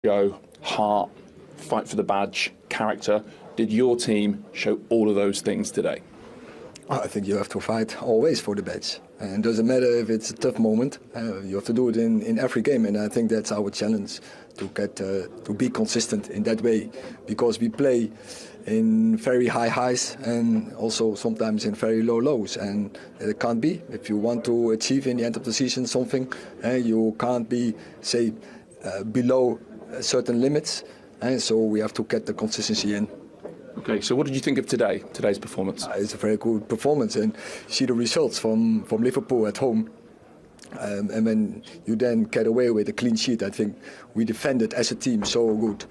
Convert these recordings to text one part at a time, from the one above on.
Show, heart, fight for the badge, character. Did your team show all of those things today? I think you have to fight always for the badge. And it doesn't matter if it's a tough moment. You have to do it in every game. And I think that's our challenge, to be consistent in that way. Because we play in very high highs and also sometimes in very low lows. And it can't be. If you want to achieve in the end of the season something, you can't be, say, below certain limits, and so we have to get the consistency in. Okay, so what did you think of today's performance? It's a very good performance, and you see the results from Liverpool at home. And when you then get away with a clean sheet, I think we defended as a team so good.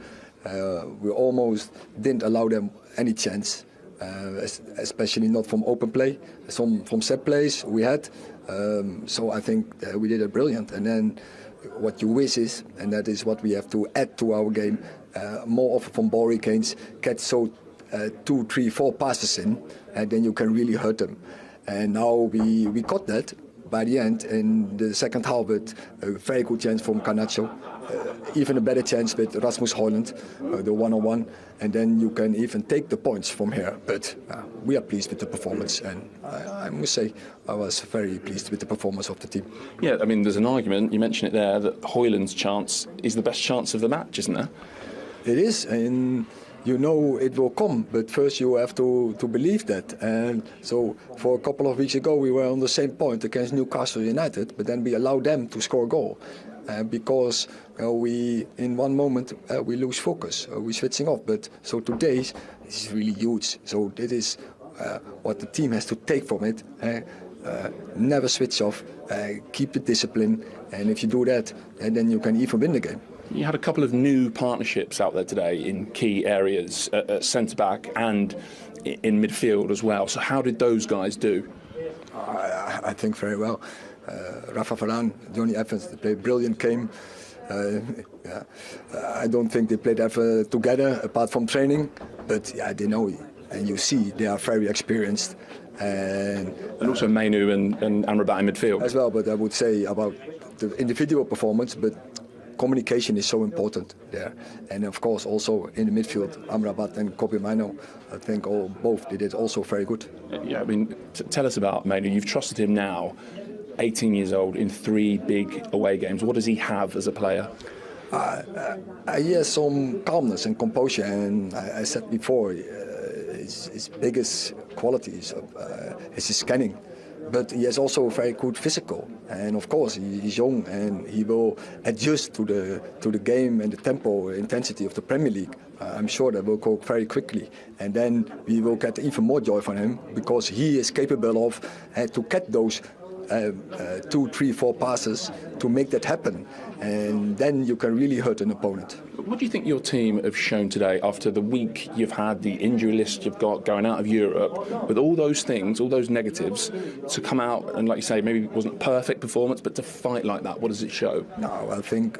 We almost didn't allow them any chance, especially not from open play. Some from set plays we had, so I think we did it brilliant. And then what you wish is, and that is what we have to add to our game, more often from ball regains, get 2, 3, 4 passes in, and then you can really hurt them. And now we got that by the end in the second half with a very good chance from Garnacho, even a better chance with Rasmus Højlund, the one-on-one, and then you can even take the points from here. But we are pleased with the performance, and I must say I was very pleased with the performance of the team. Yeah, I mean, there's an argument, you mentioned it there, that Højlund's chance is the best chance of the match, isn't there? It is, and you know it will come, but first you have to believe that. And so for a couple of weeks ago we were on the same point against Newcastle United, but then we allowed them to score a goal. Because we, in one moment, we lose focus, we're switching off. But so today, this is really huge. So that is what the team has to take from it. Never switch off, keep the discipline, and if you do that, and then you can even win the game. You had a couple of new partnerships out there today in key areas, at centre-back and in midfield as well. So how did those guys do? I think very well. Rafa Varane, Johnny Evans, they played a brilliant game. I don't think they played ever together apart from training, but yeah, they know, and you see they are very experienced. And also Manu and Amrabat in midfield as well. But I would say about the individual performance, but communication is so important there. And of course also in the midfield, Amrabat and Kobbie Mainoo, I think both they did also very good. Yeah, I mean, tell us about Mainoo. You've trusted him now, 18 years old, in 3 big away games. What does he have as a player? He has some calmness and composure, and I said before, his biggest qualities is his scanning. But he has also very good physical, and of course he's young and he will adjust to the game and the tempo, intensity of the Premier League. I'm sure that will go very quickly, and then we will get even more joy from him because he is capable of to get those 2, 3, 4 passes to make that happen, and then you can really hurt an opponent. What do you think your team have shown today after the week you've had, the injury list you've got going out of Europe, with all those things, all those negatives, to come out and, like you say, maybe it wasn't a perfect performance, but to fight like that, what does it show? No, I think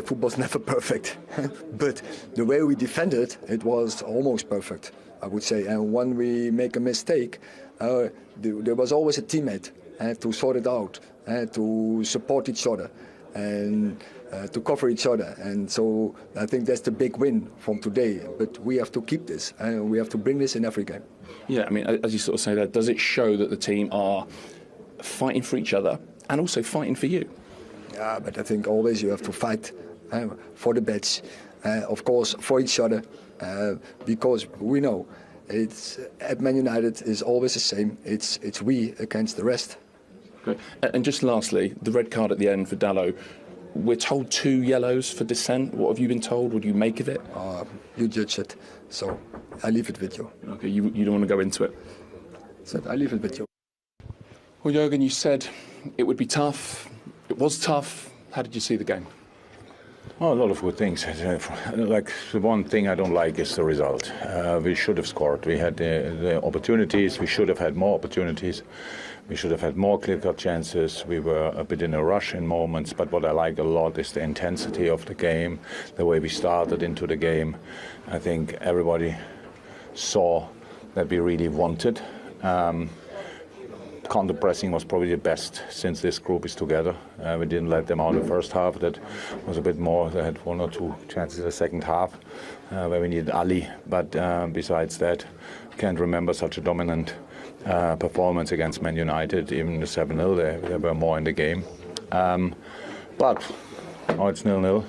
football's never perfect, but the way we defended, it was almost perfect, I would say. And when we make a mistake, there was always a teammate to sort it out, to support each other, and to cover each other. And so I think that's the big win from today. But we have to keep this, and we have to bring this in every game. Yeah, I mean, as you sort of say that, does it show that the team are fighting for each other and also fighting for you? Yeah, but I think always you have to fight for the badge, of course, for each other, because we know it's at Man United is always the same. It's we against the rest. Okay. And just lastly, the red card at the end for Dalot. We're told 2 yellows for dissent. What have you been told? What do you make of it? You judge it, so I leave it with you. Okay, you don't want to go into it? So I leave it with you. Well, Jürgen, you said it would be tough. It was tough. How did you see the game? Oh, a lot of good things. Like, the one thing I don't like is the result. We should have scored. We had the opportunities. We should have had more opportunities. We should have had more clear-cut chances. We were a bit in a rush in moments, but what I like a lot is the intensity of the game, the way we started into the game. I think everybody saw that we really wanted. counter-pressing was probably the best since this group is together. We didn't let them out in the first half. That was a bit more. They had 1 or 2 chances in the second half where we needed Ali. But besides that, can't remember such a dominant performance against Man United. Even the 7-0, they were more in the game. But now it's 0-0.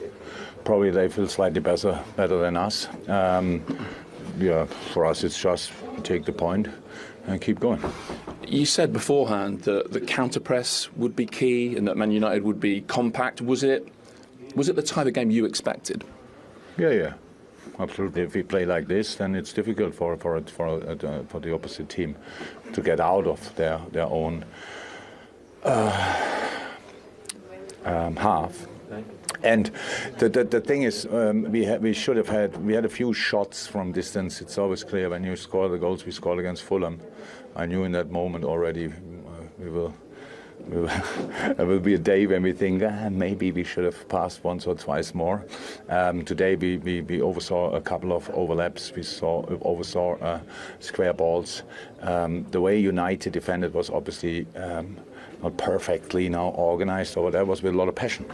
Probably they feel slightly better than us. For us, it's just take the point and keep going. You said beforehand that the counter-press would be key and that Man United would be compact. Was it the type of game you expected? Yeah, absolutely. If we play like this, then it's difficult for the opposite team to get out of their own half. And the thing is, we had a few shots from distance. It's always clear when you score the goals we scored against Fulham. I knew in that moment already there will be a day when we think maybe we should have passed once or twice more. Today we oversaw a couple of overlaps. We oversaw square balls. The way United defended was obviously not perfectly now organized, or that was with a lot of passion.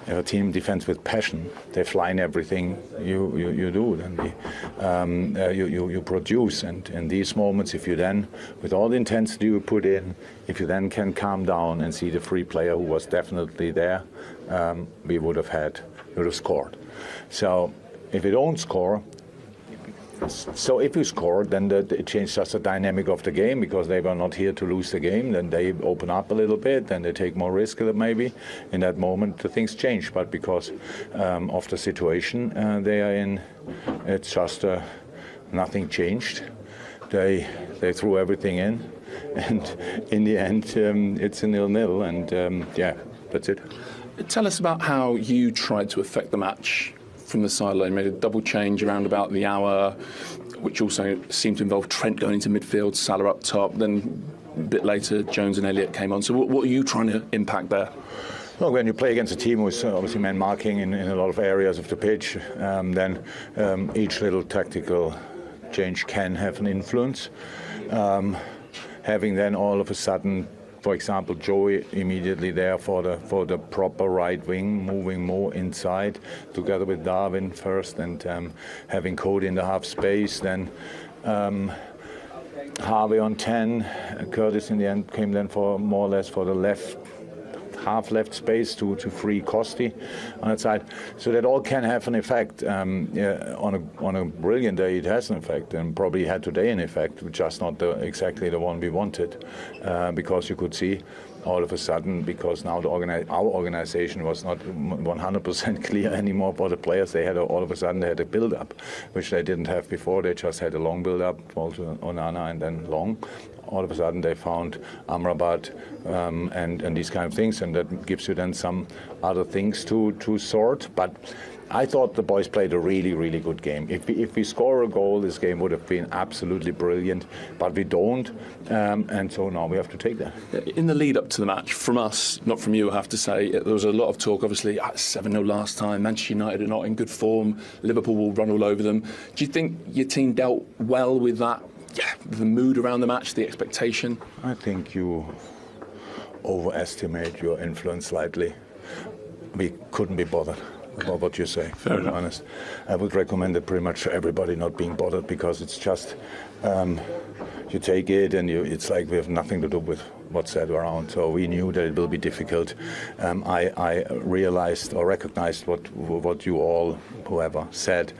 A team defends with passion. They fly in everything you do, then you produce. And in these moments, if you then, with all the intensity you put in, if you then can calm down and see the free player who was definitely there, we would have scored. So if you don't score, if you score, then it changes just the dynamic of the game, because they were not here to lose the game. Then they open up a little bit, then they take more risk maybe. In that moment, the things change. But because of the situation they are in, it's just nothing changed. They threw everything in, and in the end, it's a 0-0. And that's it. Tell us about how you tried to affect the match from the sideline. Made a double change around about the hour, which also seemed to involve Trent going into midfield, Salah up top. Then a bit later, Jones and Elliott came on. So what are you trying to impact there? Well, when you play against a team who's obviously man marking in a lot of areas of the pitch, then each little tactical change can have an influence. Having then all of a sudden, for example, Joey immediately there for the proper right wing, moving more inside, together with Darwin first, and having Cody in the half space. Then Harvey on 10, Curtis in the end came then for more or less for the half left space to free Costi on that side. So that all can have an effect. On a brilliant day it has an effect, and probably had today an effect, just not exactly the one we wanted, because you could see all of a sudden, because now our organization was not 100% clear anymore for the players. They had all of a sudden they had a build-up, which they didn't have before. They just had a long build-up, also Onana and then long. All of a sudden they found Amrabat and these kind of things, and that gives you then some other things to sort. But I thought the boys played a really, really good game. If we score a goal, this game would have been absolutely brilliant, but we don't, and so now we have to take that. In the lead up to the match, from us, not from you, I have to say, there was a lot of talk, obviously, 7-0 last time, Manchester United are not in good form, Liverpool will run all over them. Do you think your team dealt well with that? Yeah, the mood around the match, the expectation? I think you overestimate your influence slightly. We couldn't be bothered about what you say, to be honest. I would recommend it pretty much for everybody not being bothered, because it's just you take it and it's like we have nothing to do with what's said around. So we knew that it will be difficult. I realized or recognized what you all, whoever, said,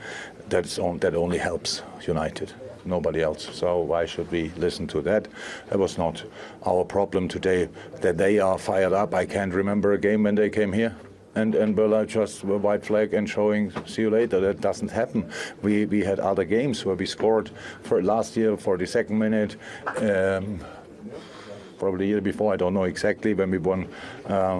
that only helps United. Nobody else. So why should we listen to that? That was not our problem today. That they are fired up. I can't remember a game when they came here and were just a white flag and showing see you later. That doesn't happen. We had other games where we scored for last year, 42nd minute. Probably the year before, I don't know exactly, when we won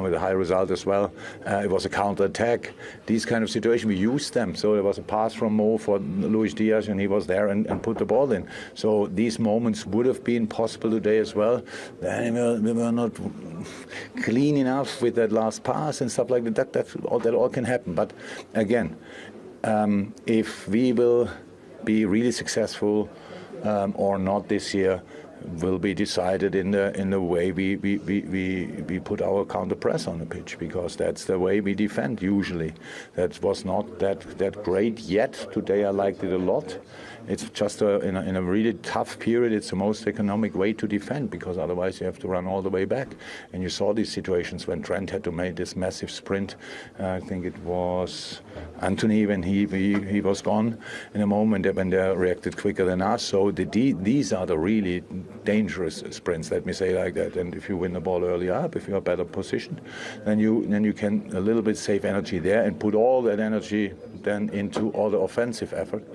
with a high result as well. It was a counter-attack. These kind of situations, we used them. So there was a pass from Mo for Luis Diaz, and he was there and put the ball in. So these moments would have been possible today as well. We were not clean enough with that last pass and stuff like that. That all can happen. But again, if we will be really successful or not this year, will be decided in the way we put our counter press on the pitch, because that's the way we defend usually. That was not that great yet. Today I liked it a lot. It's just in a really tough period, it's the most economic way to defend, because otherwise you have to run all the way back. And you saw these situations when Trent had to make this massive sprint. I think it was Anthony when he was gone in a moment when they reacted quicker than us. So these are the really dangerous sprints, let me say like that. And if you win the ball early up, if you're better positioned, then you can a little bit save energy there and put all that energy then into all the offensive effort.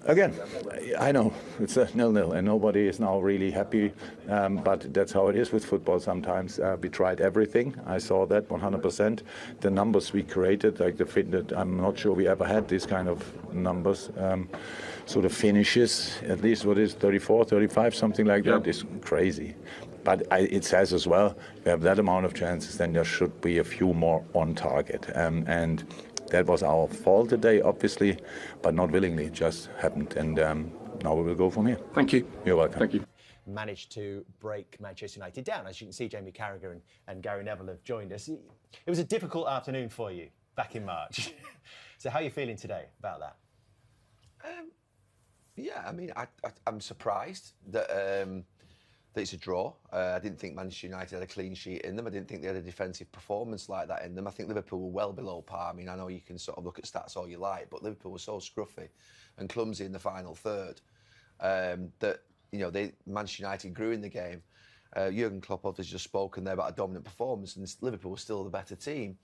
Again, I know it's a 0-0 and nobody is now really happy, but that's how it is with football sometimes. We tried everything. I saw that 100%. The numbers we created, like the fitness, I'm not sure we ever had these kind of numbers. So the finishes, at least what is 34, 35, something like that, is crazy. But it says as well, we have that amount of chances, then there should be a few more on target. And that was our fault today, obviously, but not willingly. It just happened, and now we will go from here. Thank you. You're welcome. Thank you. Managed to break Manchester United down. As you can see, Jamie Carragher and Gary Neville have joined us. It was a difficult afternoon for you back in March. So how are you feeling today about that? Yeah, I mean, I'm surprised that it's a draw. I didn't think Manchester United had a clean sheet in them. I didn't think they had a defensive performance like that in them. I think Liverpool were well below par. I mean, I know you can sort of look at stats all you like, but Liverpool were so scruffy and clumsy in the final third that, you know, Manchester United grew in the game. Jurgen Klopp has just spoken there about a dominant performance, and Liverpool was still the better team.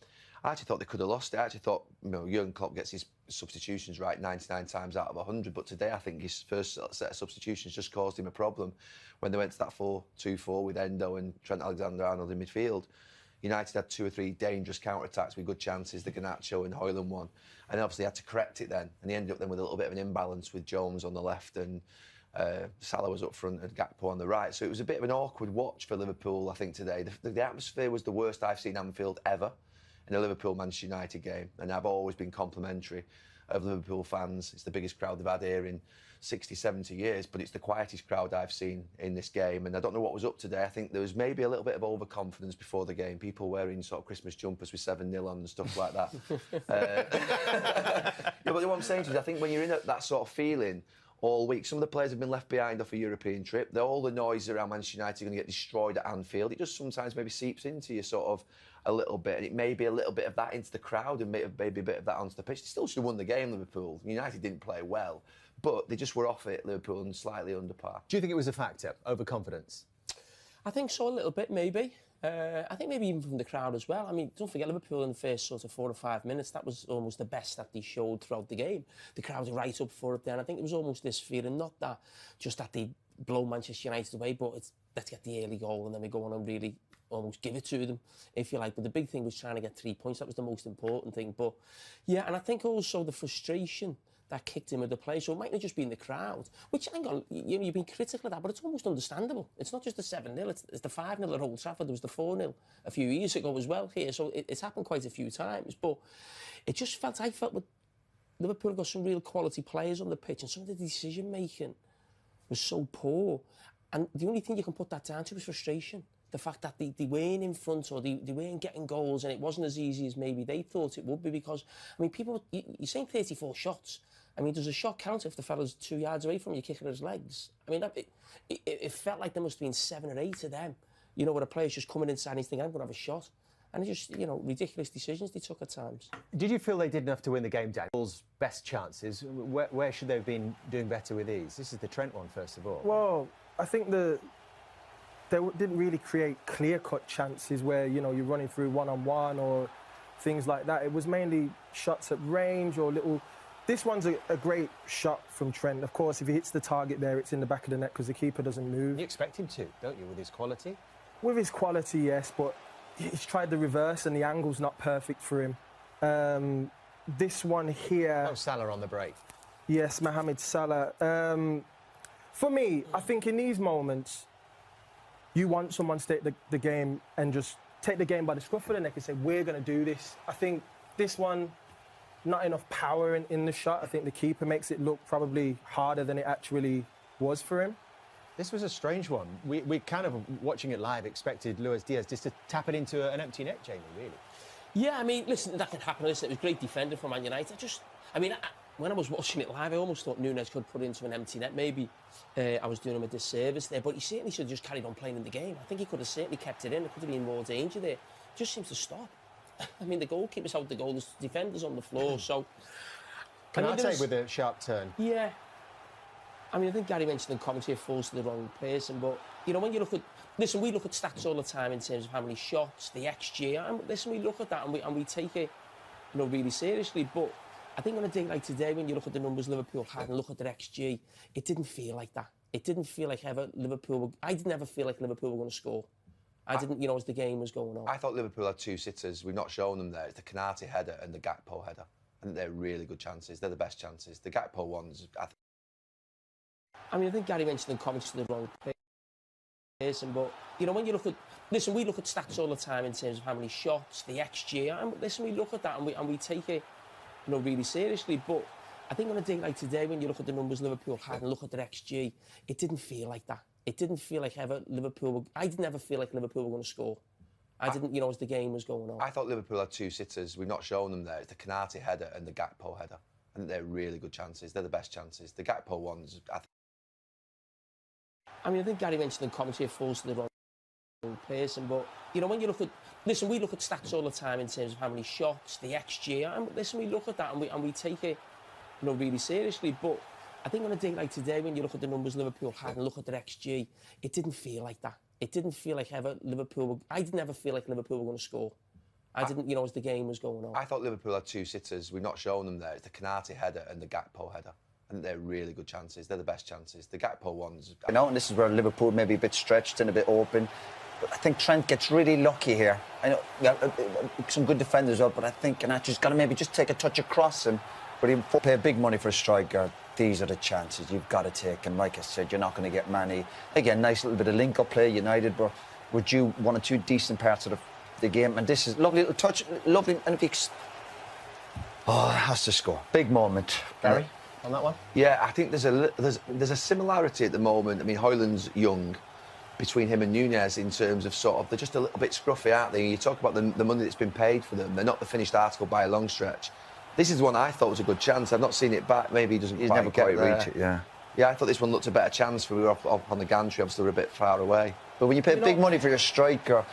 I actually thought they could have lost it. I actually thought, you know, Jurgen Klopp gets his substitutions right 99 times out of 100, but today I think his first set of substitutions just caused him a problem when they went to that 4-2-4 with Endo and Trent Alexander-Arnold in midfield. United had 2 or 3 dangerous counter-attacks with good chances, the Garnacho and Højlund one, and obviously had to correct it then, and he ended up then with a little bit of an imbalance with Jones on the left and Salah was up front and Gakpo on the right. So it was a bit of an awkward watch for Liverpool, I think, today. The atmosphere was the worst I've seen Anfield ever in a Liverpool-Manchester United game, and I've always been complimentary of Liverpool fans. It's the biggest crowd they've had here in 60, 70 years, but it's the quietest crowd I've seen in this game, and I don't know what was up today. I think there was maybe a little bit of overconfidence before the game, people wearing sort of Christmas jumpers with 7-0 on and stuff like that. No, but what I'm saying to you is I think when you're in that sort of feeling all week, some of the players have been left behind off a European trip. All the noise around Manchester United are going to get destroyed at Anfield. It just sometimes maybe seeps into you sort of a little bit, and it may be a little bit of that into the crowd and maybe a bit of that onto the pitch. They still should have won the game, Liverpool. United didn't play well, but they just were off it, Liverpool, and slightly under par. Do you think it was a factor, overconfidence? I think so, a little bit, maybe. I think maybe even from the crowd as well. I mean, don't forget Liverpool in the first sort of 4 or 5 minutes, that was almost the best that they showed throughout the game. The crowd were right up for it then. I think it was almost this feeling, not that just that they blow Manchester United away, but it's let's get the early goal and then we go on and really almost give it to them, if you like. But the big thing was trying to get 3 points. That was the most important thing. But yeah, and I think also the frustration that kicked him with the play. So it might not just be in the crowd, which, hang on, you've been critical of that, but it's almost understandable. It's not just the 7-0, it's the 5-0 at Old Trafford. There was the 4-0 a few years ago as well here. So it's happened quite a few times. But it just felt, I felt with Liverpool have got some real quality players on the pitch, and some of the decision-making was so poor. And the only thing you can put that down to is frustration. The fact that they weren't in front, or they weren't getting goals, and it wasn't as easy as maybe they thought it would be, because, I mean, people, you're saying 34 shots. I mean, does a shot count if the fella's 2 yards away from you kicking at his legs? I mean, it felt like there must have been 7 or 8 of them, you know, where a player's just coming inside and he's thinking, I'm going to have a shot. And it's just, you know, ridiculous decisions they took at times. Did you feel they did enough to win the game, Dan? Liverpool's best chances, where should they have been doing better with these? This is the Trent one, first of all. Well, I think they didn't really create clear-cut chances where, you know, you're running through one-on-one or things like that. It was mainly shots at range or little... This one's a great shot from Trent. Of course, if he hits the target there, it's in the back of the net because the keeper doesn't move. You expect him to, don't you, with his quality? With his quality, yes, but he's tried the reverse and the angle's not perfect for him. This one here... Oh, Salah on the break. Yes, Mohamed Salah. For me, I think in these moments, you want someone to take the game and just take the game by the scruff of the neck and say, we're going to do this. I think this one... not enough power in the shot. I think the keeper makes it look probably harder than it actually was for him. This was a strange one. We kind of, watching it live, expected Luis Diaz just to tap it into an empty net, Jamie, really. Yeah, I mean, listen, that can happen. Listen, it was great defender from Man United. When I was watching it live, I almost thought Núñez could put it into an empty net. Maybe I was doing him a disservice there, but he certainly should have just carried on playing in the game. I think he could have certainly kept it in. There could have been more danger there. It just seems to stop. I mean, the goalkeeper's out the goal, there's defenders on the floor, so... Canate with a sharp turn. Yeah. I mean, I think Gary mentioned in commentary it falls to the wrong person, but, you know, when you look at... Listen, we look at stats all the time in terms of how many shots, the XG, and listen, we look at that and we take it, you know, really seriously, but I think on a day like today, when you look at the numbers Liverpool had and look at their XG, it didn't feel like that. It didn't feel like I didn't ever feel like Liverpool were going to score. I didn't, you know, as the game was going on. I thought Liverpool had two sitters. We've not shown them there. It's the Canate header and the Gakpo header. I think they're really good chances. They're the best chances. The Gakpo ones, I mean, I think Gary mentioned in comments to the wrong person, but, you know, when you look at... Listen, we look at stats all the time in terms of how many shots, the XG, and listen, we look at that and we take it, you know, really seriously, but I think on a day like today, when you look at the numbers Liverpool had and look at their XG, it didn't feel like that. It didn't feel like I didn't ever feel like Liverpool were going to score. I didn't, you know, as the game was going on. I thought Liverpool had two sitters. We've not shown them there. It's the Canate header and the Gakpo header. I think they're really good chances. They're the best chances. The Gakpo ones, I mean, I think Gary mentioned in commentary it falls to the wrong person, but, you know, when you look at... Listen, we look at stats all the time in terms of how many shots, the XG, and listen, we look at that and we take it, you know, really seriously, but I think on a day like today, when you look at the numbers Liverpool had and look at their XG, it didn't feel like that. It didn't feel like I didn't ever feel like Liverpool were going to score. I didn't, you know, as the game was going on. I thought Liverpool had two sitters. We've not shown them there. It's the Canate header and the Gakpo header. I think they're really good chances. They're the best chances. The Gakpo ones... You know, and this is where Liverpool may be a bit stretched and a bit open. But I think Trent gets really lucky here. I know some good defenders up, but I think Ganacho's got to maybe just take a touch across him. But he'll pay big money for a striker. These are the chances you've got to take. And like I said, you're not going to get many. Again, nice little bit of link-up play, United, but would you one or two decent parts of the game? And this is lovely little touch, lovely. And if he... Oh, has to score. Big moment. Gary, on that one? Yeah, I think there's a similarity at the moment. I mean, Højlund's young, between him and Núñez in terms of sort of, they're just a little bit scruffy, aren't they? You talk about the money that's been paid for them. They're not the finished article by a long stretch. This is one I thought was a good chance. I've not seen it back. Maybe he doesn't He's quite never get quite there. reach it, yeah. Yeah, I thought this one looked a better chance for we were off on the gantry. Obviously, we're a bit far away. But when you pay big money for your striker,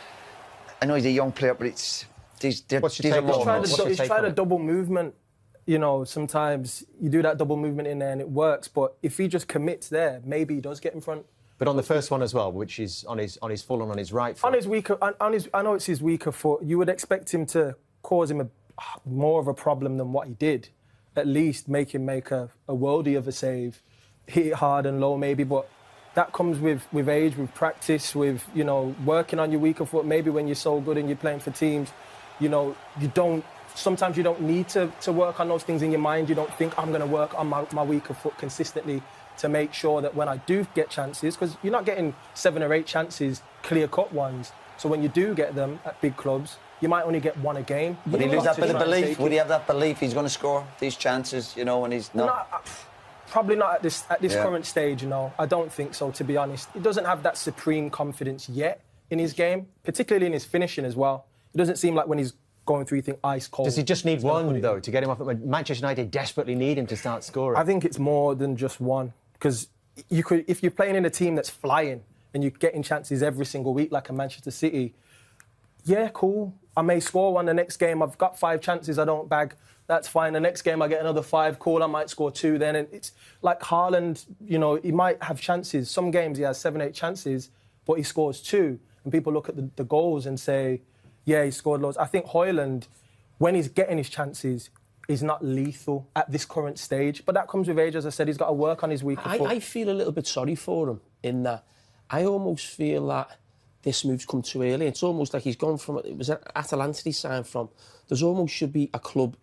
I know he's a young player, but it's these are moments. He's tried a double movement. You know, sometimes you do that double movement in there and it works. But if he just commits there, maybe he does get in front. But on the first one as well, which is on his full and on his right foot. On his weaker, I know it's his weaker foot. You would expect him to cause him more of a problem than what he did. At least make him make a worldie of a save, hit it hard and low maybe, but that comes with age, with practice, with, you know, working on your weaker foot. Maybe when you're so good and you're playing for teams, you know, sometimes you don't need to work on those things in your mind. You don't think, I'm going to work on my weaker foot consistently to make sure that when I do get chances, because you're not getting 7 or 8 chances, clear-cut ones. So when you do get them at big clubs, you might only get one a game. Would he lose that bit of belief? Would he have that belief he's going to score these chances, you know, when he's not? Probably not at this current stage, you know. I don't think so, to be honest. He doesn't have that supreme confidence yet in his game, particularly in his finishing as well. It doesn't seem like when he's going through, you think ice cold. Does he just need one, though, to get him off? Manchester United desperately need him to start scoring. I think it's more than just one, because if you're playing in a team that's flying and you're getting chances every single week, like a Manchester City, yeah, cool. I may score one the next game. I've got 5 chances I don't bag. That's fine. The next game I get another 5. Cool, I might score 2 then. And it's like Haaland, you know, he might have chances. Some games he has 7, 8 chances, but he scores 2. And people look at the goals and say, yeah, he scored loads. I think Højlund, when he's getting his chances, is not lethal at this current stage. But that comes with age. As I said, he's got to work on his weaker foot. I feel a little bit sorry for him in that I almost feel that this move's come too early. It's almost like he's gone from... It was Atalanta he signed from. There's almost should be a club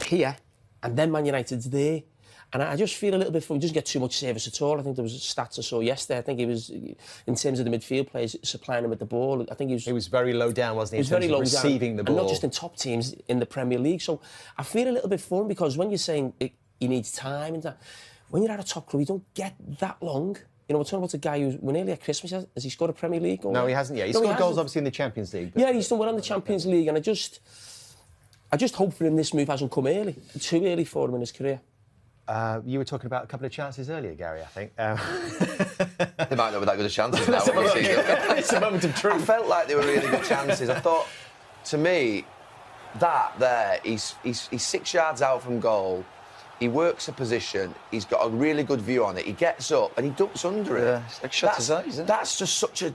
here, and then Man United's there. And I just feel a little bit... He doesn't get too much service at all. I think there was stats I saw yesterday. I think he was, in terms of the midfield players, supplying him with the ball. I think he was very low down, wasn't he? He was very low receiving the ball. And not just in top teams in the Premier League. So I feel a little bit for him, because when you're saying he needs time and that, when you're at a top club, you don't get that long. You know, we're talking about a guy we're nearly at Christmas. Has he scored a Premier League goal? No, he hasn't yet. He's scored goals, obviously, in the Champions League. Yeah, he's done well in the Champions League, and I just hope for him this move hasn't come early, too early for him in his career. You were talking about a couple of chances earlier, Gary, I think. They might not be that good of chances now. It's a moment of truth. I felt like they were really good chances. I thought, to me, he's 6 yards out from goal. He works a position. He's got a really good view on it. He gets up and he ducks under it. Yeah, like shuts his eyes, isn't it? That's just such a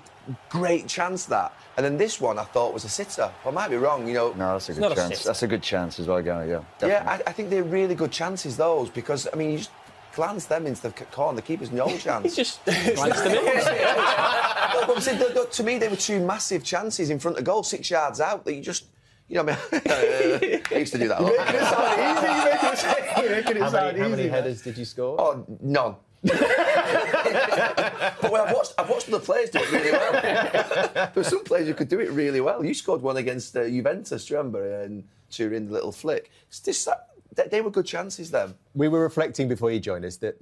great chance, that. And then this one, I thought, was a sitter. I might be wrong, you know. No, that's a good chance. That's a good chance as well, Gary. Yeah, definitely. Yeah, I think they're really good chances, those, because, I mean, you just glance them into the corner, the keeper's no chance. He just glanced them in. But to me, they were 2 massive chances in front of goal, 6 yards out, that you just... You know, I used to do that a lot. How many headers did you score? Oh, none. But when I've watched other players do it really well. There's some players who could do it really well. You scored one against Juventus, do you remember? And 2 in the little flick. It's just they were good chances, them. We were reflecting before you joined us that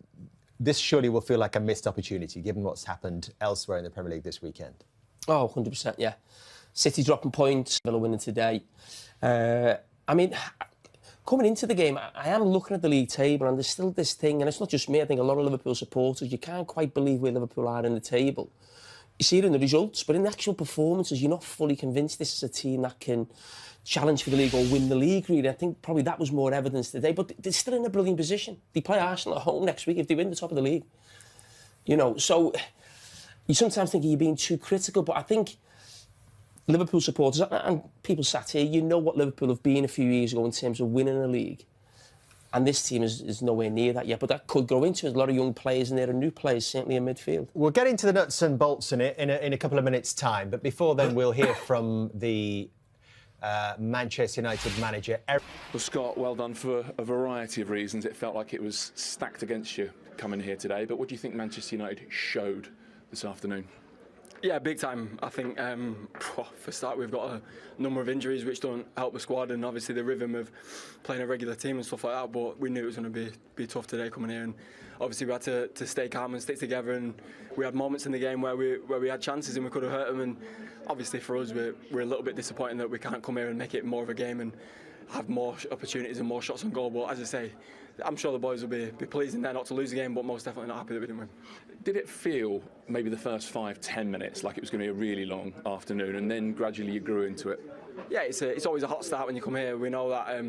this surely will feel like a missed opportunity, given what's happened elsewhere in the Premier League this weekend. Oh, 100%, yeah. City dropping points, Villa winning today. I mean, coming into the game, I am looking at the league table, and there's still this thing, and it's not just me, I think a lot of Liverpool supporters, you can't quite believe where Liverpool are in the table. You see it in the results, but in the actual performances, you're not fully convinced this is a team that can challenge for the league or win the league, really. I think probably that was more evidence today, but they're still in a brilliant position. They play Arsenal at home next week if they win the top of the league. You know, so you sometimes think you're being too critical, but I think Liverpool supporters and people sat here, you know what Liverpool have been a few years ago in terms of winning a league. And this team is nowhere near that yet, but that could grow into it. A lot of young players and there are new players, certainly in midfield. We'll get into the nuts and bolts in it in a couple of minutes' time, but before then we'll hear from the Manchester United manager, Eric. Well, Scott, well done for a variety of reasons. It felt like it was stacked against you coming here today, but what do you think Manchester United showed this afternoon? Yeah, big time. I think, for a start, we've got a number of injuries which don't help the squad, and obviously the rhythm of playing a regular team and stuff like that, but we knew it was going to be tough today coming here, and obviously we had to stay calm and stick together, and we had moments in the game where we had chances and we could have hurt them, and obviously for us we're a little bit disappointed that we can't come here and make it more of a game and have more opportunities and more shots on goal. But as I say, I'm sure the boys will be pleased in there not to lose the game, but most definitely not happy that we didn't win. Did it feel maybe the first 5-10 minutes like it was going to be a really long afternoon, and then gradually you grew into it? Yeah, it's always a hot start when you come here. We know that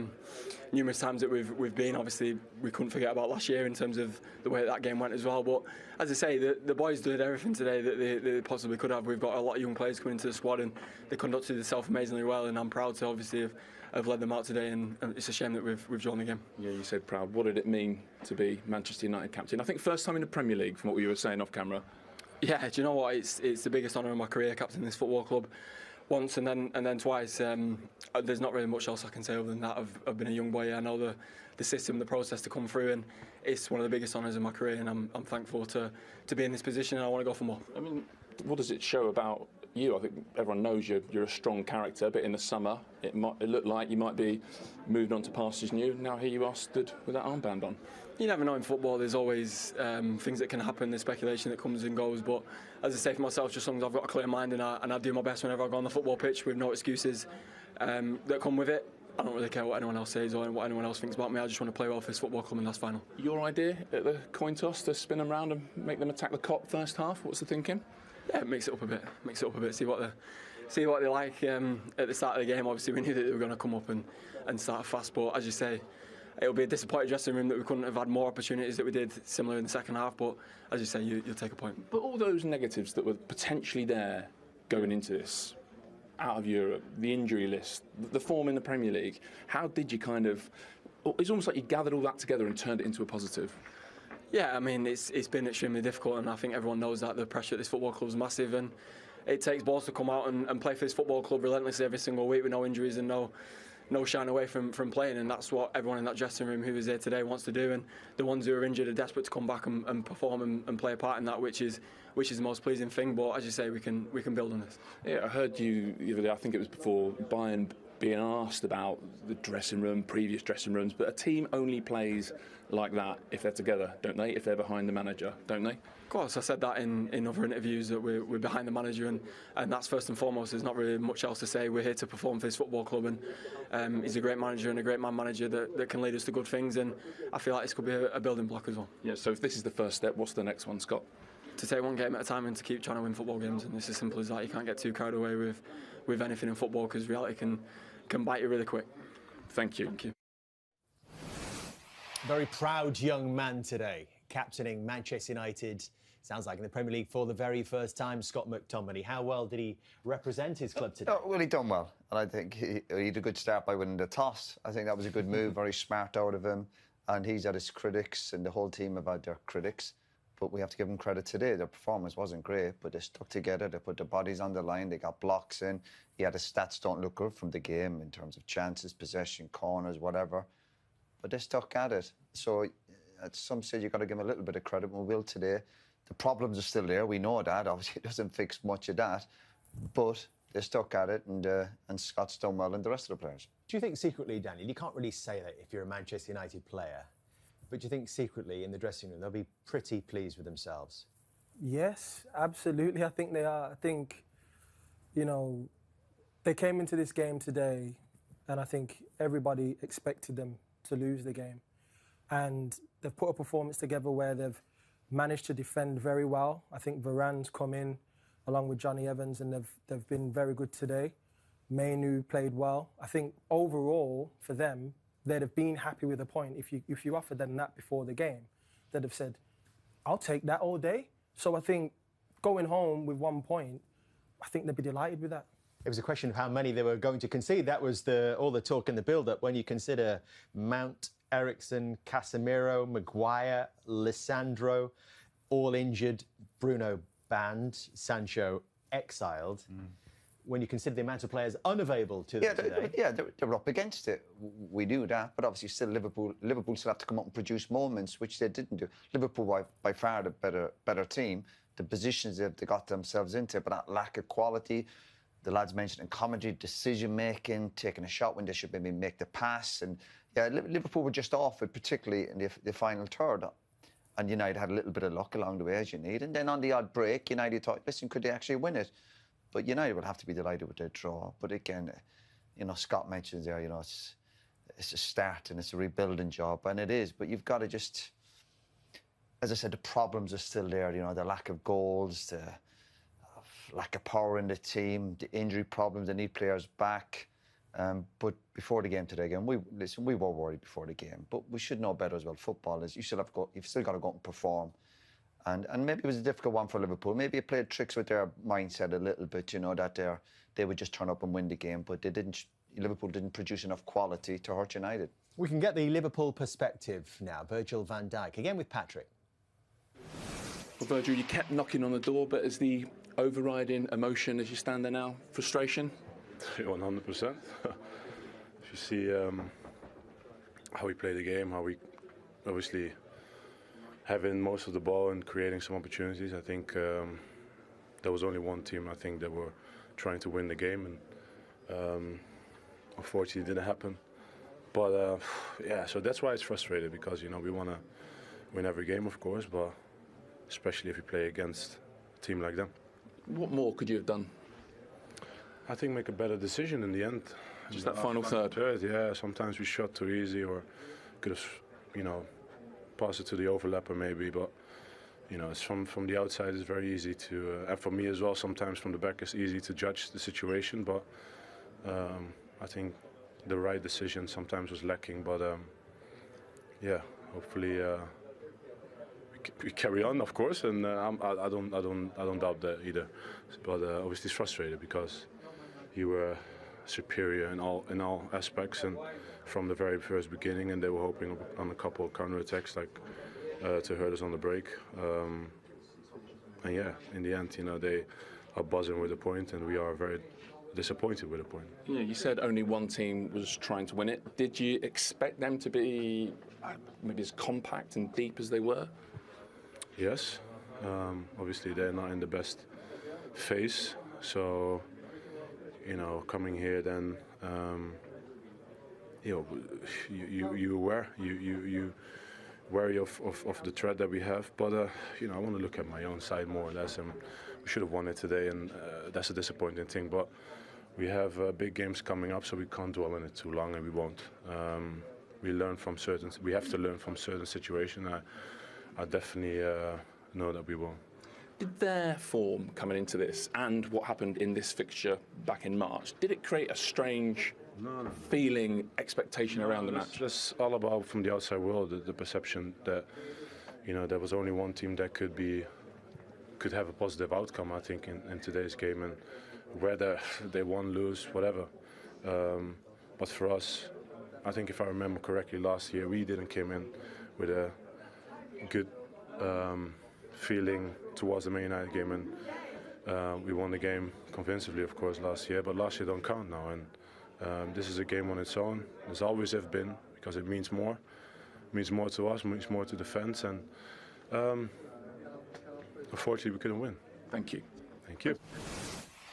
numerous times that we've been. Obviously, we couldn't forget about last year in terms of the way that game went as well. But as I say, the boys did everything today that they possibly could have. We've got a lot of young players coming into the squad, and they conducted themselves amazingly well. And I'm proud to obviously have led them out today. And it's a shame that we've drawn the game. Yeah, you said proud. What did it mean to be Manchester United captain? I think first time in the Premier League, from what you were saying off camera. Yeah, do you know what? It's the biggest honour of my career, captain this football club. Once and then twice. There's not really much else I can say other than that. I've been a young boy. I know the system, the process to come through, and it's one of the biggest honours of my career. And I'm thankful to be in this position, and I want to go for more. I mean, what does it show about you? I think everyone knows you're a strong character, but in the summer it looked like you might be moving on to pastures new. Now here you are, stood with that armband on. You never know in football. There's always things that can happen. There's speculation that comes and goes. But as I say for myself, just as long as I've got a clear mind and I do my best whenever I go on the football pitch with no excuses that come with it. I don't really care what anyone else says or what anyone else thinks about me. I just want to play well for this football club, and that's final. Your idea at the coin toss to spin them round and make them attack the Kop first half? What's the thinking? Yeah, mix it up a bit. See what they like at the start of the game. Obviously, we knew that they were going to come up and start fast. But as you say, it'll be a disappointed dressing room that we couldn't have had more opportunities that we did similar in the second half. But as you say, you'll take a point. But all those negatives that were potentially there going into this, out of Europe, the injury list, the form in the Premier League, how did you kind of... It's almost like you gathered all that together and turned it into a positive. Yeah, I mean, it's been extremely difficult, and I think everyone knows that the pressure at this football club is massive, and it takes balls to come out and play for this football club relentlessly every single week with no injuries and no shying away from playing, and that's what everyone in that dressing room who is here today wants to do, and the ones who are injured are desperate to come back and perform and play a part in that, which is the most pleasing thing. But as you say, we can build on this. Yeah, I heard you the other day, I think it was before Bayern being asked about the dressing room, previous dressing rooms, but a team only plays like that if they're together, don't they? If they're behind the manager, don't they? Of course, I said that in other interviews, that we're behind the manager, and that's first and foremost. There's not really much else to say. We're here to perform for this football club, and he's a great manager and a great man manager that can lead us to good things, and I feel like this could be a building block as well. Yeah, so if this is the first step, what's the next one, Scott? To take one game at a time and to keep trying to win football games, and it's as simple as that. You can't get too carried away with anything in football, because reality can bite you really quick. Thank you. Thank you. Very proud young man today, captaining Manchester United, sounds like in the Premier League for the very first time, Scott McTominay. How well did he represent his club today? Well, he done well. And I think he had a good start by winning the toss. I think that was a good move, very smart out of him. And he's had his critics, and the whole team have had their critics. But we have to give them credit today. Their performance wasn't great, but they stuck together. They put their bodies on the line. They got blocks in. He had his stats don't look good from the game in terms of chances, possession, corners, whatever. But they stuck at it. So at some stage, you've got to give him a little bit of credit. We will today. The problems are still there. We know that. Obviously, it doesn't fix much of that. But they stuck at it, and Scott's done well, and the rest of the players. Do you think secretly, Daniel, you can't really say that if you're a Manchester United player, but do you think secretly in the dressing room they'll be pretty pleased with themselves? Yes, absolutely. I think they are. I think, you know, they came into this game today, and I think everybody expected them to lose the game. And they've put a performance together where they've managed to defend very well. I think Varane's come in along with Johnny Evans, and they've been very good today. ManUtd played well. I think overall, for them, they'd have been happy with a point. If you offered them that before the game, they'd have said, I'll take that all day. So I think going home with 1 point, I think they'd be delighted with that. It was a question of how many they were going to concede. That was all the talk in the build-up. When you consider Mount, Eriksen, Casemiro, Maguire, Lissandro, all injured, Bruno banned, Sancho exiled. When you consider the amount of players unavailable to them today. They were up against it. We knew that, but obviously still Liverpool still have to come up and produce moments, which they didn't do. Liverpool by far the better team. The positions they got themselves into, but that lack of quality. The lads mentioned in commentary, decision-making, taking a shot when they should maybe make the pass. And yeah, Liverpool were just off it, particularly in the final third. And United had a little bit of luck along the way, as you need. And then on the odd break, United thought, listen, could they actually win it? But United will have to be delighted with their draw. But again, you know, Scott mentions there, you know, it's a start and it's a rebuilding job. And it is, but you've got to just, as I said, the problems are still there. You know, the lack of goals, the lack of power in the team, the injury problems. They need players back. But before the game today, again, we were worried before the game. But we should know better as well. Football is, you've still got to go and perform. And maybe it was a difficult one for Liverpool. Maybe it played tricks with their mindset a little bit, you know, that they would just turn up and win the game. But Liverpool didn't produce enough quality to hurt United. We can get the Liverpool perspective now. Virgil van Dijk, again with Patrick. Well, Virgil, you kept knocking on the door, but is the overriding emotion as you stand there now frustration? 100%. If you see how we play the game, how we obviously having most of the ball and creating some opportunities, I think there was only one team I think that were trying to win the game, and unfortunately it didn't happen. But yeah, so that's why it's frustrating, because you know we want to win every game, of course, but especially if you play against a team like them. What more could you have done? I think make a better decision in the end. Just that final third. Yeah, sometimes we shot too easy, or could have, you know, pass it to the overlapper maybe, but you know, it's from the outside it's very easy to, and for me as well, sometimes from the back it's easy to judge the situation, but I think the right decision sometimes was lacking, but yeah, hopefully we carry on, of course, and I don't doubt that either, but obviously it's frustrated because you were superior in all aspects and from the very first beginning, and they were hoping on a couple of counter-attacks like to hurt us on the break. And yeah, in the end, you know, they are buzzing with a point, and we are very disappointed with a point. Yeah, you said only one team was trying to win it. Did you expect them to be maybe as compact and deep as they were? Yes. Obviously, they're not in the best phase, so you know, coming here, then you know, you aware, you wary of the threat that we have. But you know, I want to look at my own side more or less. And we should have won it today, and that's a disappointing thing. But we have big games coming up, so we can't dwell on it too long, and we won't. We have to learn from certain situations. I definitely know that we will. Did their form coming into this and what happened in this fixture back in March, did it create a strange feeling, expectation around the match? That's all about, from the outside world, the perception that, you know, there was only one team that could have a positive outcome, I think, in today's game, and whether they won, lose, whatever. But for us, I think if I remember correctly, last year we didn't come in with a good feeling towards the Man United game, and we won the game convincingly, of course, last year. But last year don't count now, and this is a game on its own. There's always have been, because it means more. It means more to us, means more to the fans, and unfortunately we couldn't win. Thank you. Thank you.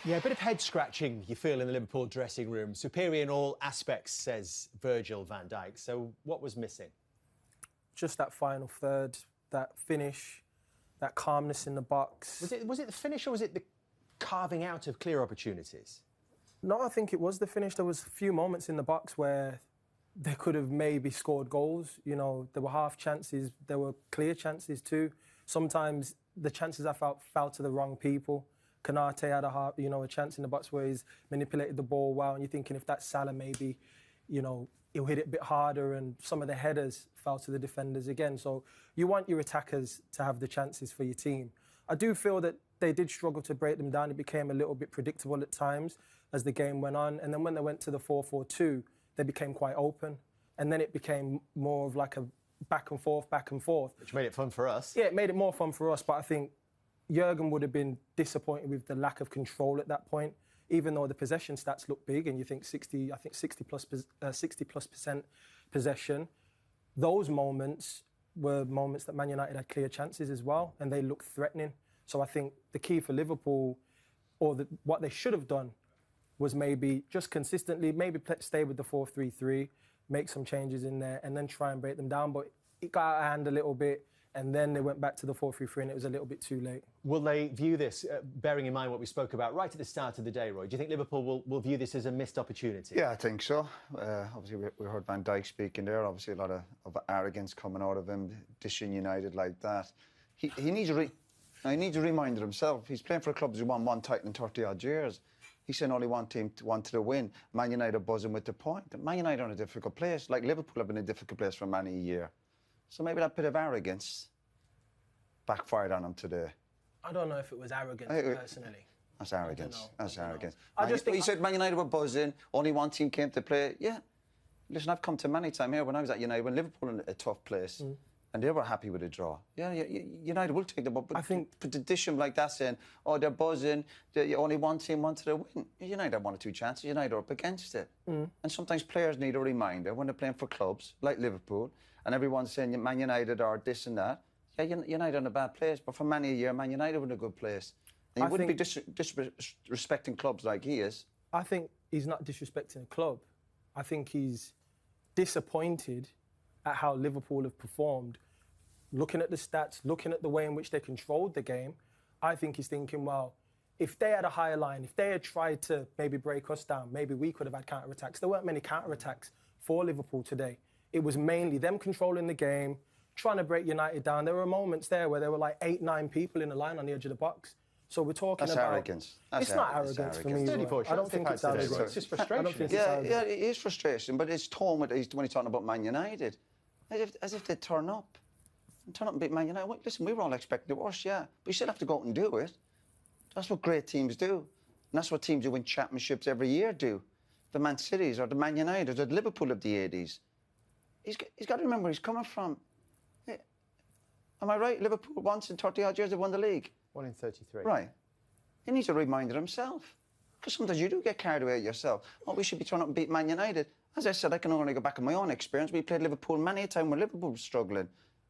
Yeah, a bit of head scratching you feel in the Liverpool dressing room. Superior in all aspects, says Virgil van Dijk. So what was missing? Just that final third, that finish, that calmness in the box. Was it the finish, or was it the carving out of clear opportunities? No, I think it was the finish. There was a few moments in the box where they could have maybe scored goals. You know, there were half chances, there were clear chances too. Sometimes the chances I felt fell to the wrong people. Kanate had a chance in the box where he's manipulated the ball well, and you're thinking if that's Salah, maybe, you know, he'll hit it a bit harder, and some of the headers fell to the defenders again. So you want your attackers to have the chances for your team. I do feel that they did struggle to break them down. It became a little bit predictable at times as the game went on. And then when they went to the 4-4-2, they became quite open. And then it became more of like a back and forth. Which made it fun for us. Yeah, it made it more fun for us, but I think Jurgen would have been disappointed with the lack of control at that point, even though the possession stats look big and you think 60 plus percent possession. Those moments were moments that Man United had clear chances as well, and they looked threatening. So I think the key for Liverpool, what they should have done, was maybe just consistently, maybe stay with the 4-3-3, make some changes in there, and then try and break them down. But it got out of hand a little bit, and then they went back to the 4-3-3, and it was a little bit too late. Will they view this, bearing in mind what we spoke about right at the start of the day, Roy? Do you think Liverpool will view this as a missed opportunity? Yeah, I think so. Obviously, we heard Van Dijk speaking there. Obviously, a lot of arrogance coming out of him, dishing United like that. He needs a reminder himself. He's playing for clubs who won one title in 30-odd years. He said only one team wanted to win. Man United buzzing with the point. Man United are in a difficult place, like Liverpool have been in a difficult place for many a year. So maybe that bit of arrogance backfired on him today. I don't know if it was arrogance, personally. That's arrogance. That's arrogance. I just think he said Man United were buzzing, only one team came to play. Yeah. Listen, I've come to many times here when I was at United, when Liverpool in a tough place, and they were happy with a draw. Yeah, United will take them up. But I think to dish them like that, saying, oh, they're buzzing, only one team wanted to win. United had one or two chances, United are up against it. And sometimes players need a reminder when they're playing for clubs like Liverpool, and everyone's saying Man United are this and that. Yeah, United are in a bad place, but for many a year, Man United were in a good place. And you wouldn't be disrespecting clubs like he is. I think he's not disrespecting a club. I think he's disappointed at how Liverpool have performed. Looking at the stats, looking at the way in which they controlled the game, I think he's thinking, well, if they had a higher line, if they had tried to maybe break us down, maybe we could have had counter-attacks. There weren't many counter-attacks for Liverpool today. It was mainly them controlling the game, trying to break United down. There were moments there where there were like 8-9 people in a line on the edge of the box. So we're talking That's about... Arrogance. It's not arrogance for me. 34 shots. I don't think it's arrogance. It's just frustration. I don't think it's arrogance. Yeah, it is frustration, but it's tone when he's talking about Man United. As if they turn up and beat Man United. Well, listen, we were all expecting the worst, yeah. But you still have to go out and do it. That's what great teams do. And that's what teams who win championships every year do. The Man Cities or the Man United or the Liverpool of the 80s. He's got to remember where he's coming from. Yeah. Am I right? Liverpool once in 30-odd years they've won the league. 1 in 33. Right. He needs a reminder himself. Because sometimes you do get carried away yourself. Oh, we should be turning up and beat Man United. As I said, I can only go back on my own experience. We played Liverpool many a time when Liverpool was struggling.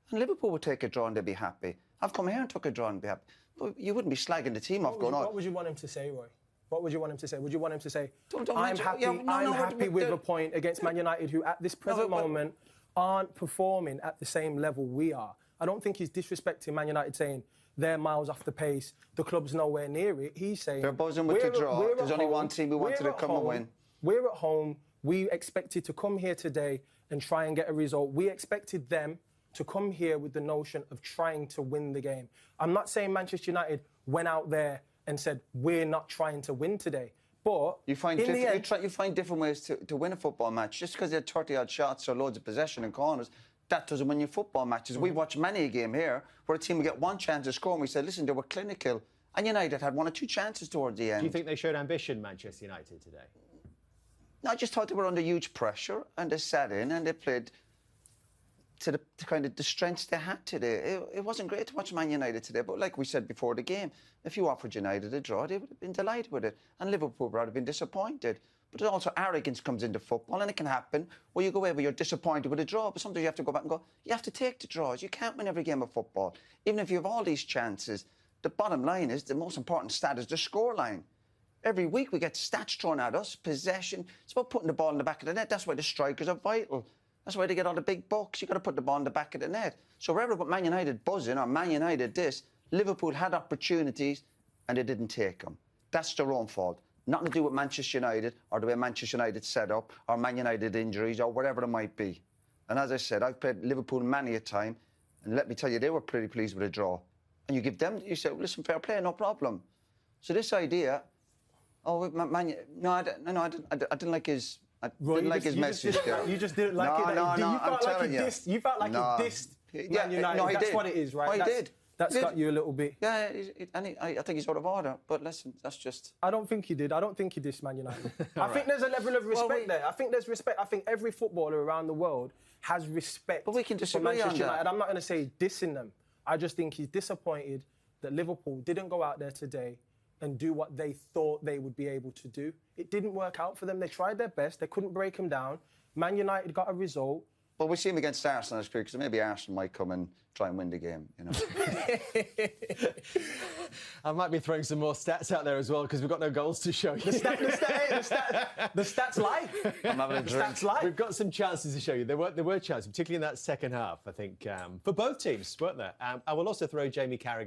And Liverpool would take a draw and they'd be happy. I've come here and took a draw and be happy. But you wouldn't be slagging the team off going on. What would you want him to say, Roy? What would you want him to say? Would you want him to say, Don't I'm happy, I'm happy with a point against Man United, who at this present moment aren't performing at the same level we are? I don't think he's disrespecting Man United saying they're miles off the pace, the club's nowhere near it. He's saying... They're buzzing with the draw. There's only one team we wanted to come and win. We're at home. We expected to come here today and try and get a result. We expected them to come here with the notion of trying to win the game. I'm not saying Manchester United went out there and said, we're not trying to win today. But you find different ways to win a football match. Just because you had 30-odd shots or loads of possession and corners, that doesn't win your football matches. We've watched many a game here where a team would get one chance to score and we said, listen, they were clinical. And United had one or two chances towards the end. Do you think they showed ambition, Manchester United, today? No, I just thought they were under huge pressure and they sat in and they played to the kind of the strengths they had today. It wasn't great to watch Man United today, but like we said before the game, if you offered United a draw, they would have been delighted with it. And Liverpool would have been disappointed. But also arrogance comes into football, and it can happen where you go away where you're disappointed with a draw, but sometimes you have to go back and go, you have to take the draws. You can't win every game of football. Even if you have all these chances, the bottom line is, the most important stat is the scoreline. Every week we get stats thrown at us, possession. It's about putting the ball in the back of the net. That's why the strikers are vital. That's why they get all the big bucks. You've got to put the ball in the back of the net. So wherever but Man United buzzing or Man United this, Liverpool had opportunities and they didn't take them. That's their own fault. Nothing to do with Manchester United or the way Manchester United set up or Man United injuries or whatever it might be. And as I said, I've played Liverpool many a time, and let me tell you, they were pretty pleased with a draw. And you give them, you say, well, listen, fair play, no problem. So this idea, I didn't like his... I didn't like his message there. You just didn't like it. I'm telling you. You felt like he dissed Man United. No, he That's did. what it is, right? Oh, he did. That's got you a little bit. Yeah, I think he's out of order. But listen, that's just... I don't think he did. I don't think he dissed Man United. I think there's a level of respect there. I think there's respect. I think every footballer around the world has respect but we can for Manchester United. I'm not going to say dissing them. I just think he's disappointed that Liverpool didn't go out there today and do what they thought they would be able to do. It didn't work out for them. They tried their best. They couldn't break them down. Man United got a result. Well, we see him against Arsenal this week, because maybe Arsenal might come and try and win the game, you know. I might be throwing some more stats out there as well, because we've got no goals to show you. The stats lie. I'm having a drink. Stats lie. We've got some chances to show you. There were chances, particularly in that second half, I think, for both teams, weren't there? I will also throw Jamie Carragher